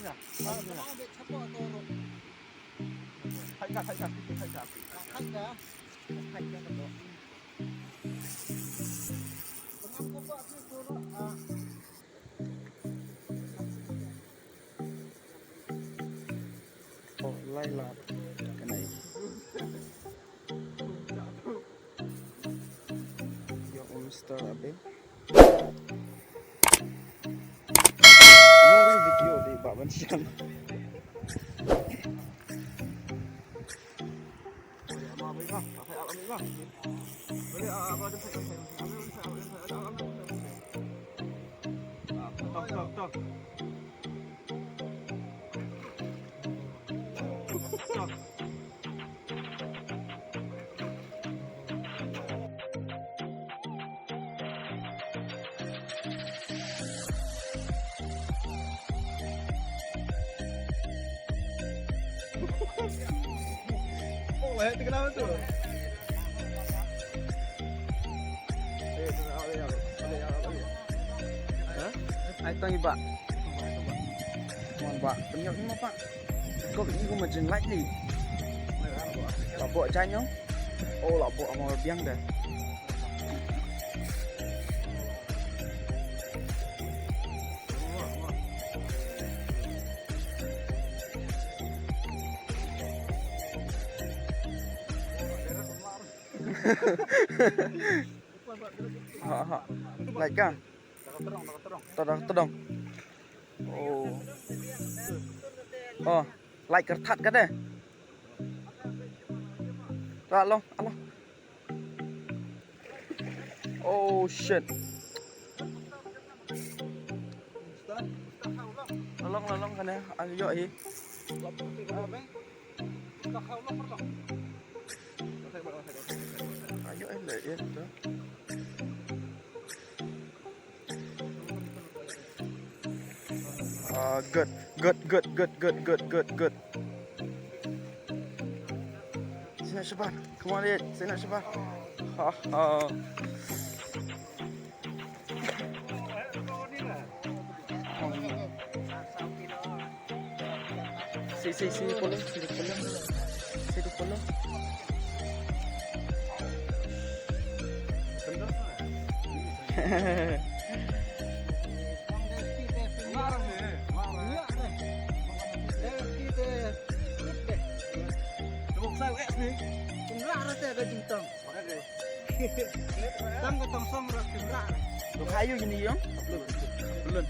Oh, Laila cái này your own star abe nó cái video di Pak Bansian Oh, itu kenapa tuh? ai tanya Pak mohon Pak penyok ini Pak kok ini gue macam like nih labok canyo oh labok sama biang dah ha like kan todong oh like kertat kan deh alo oh shit lolong kan ya ayo hi ayo lihat tuh good. Sini cepat, come on lihat, sini cepat. Sini pulang. Tang ketong som rak timra. Lu kayu gini yong? Belum.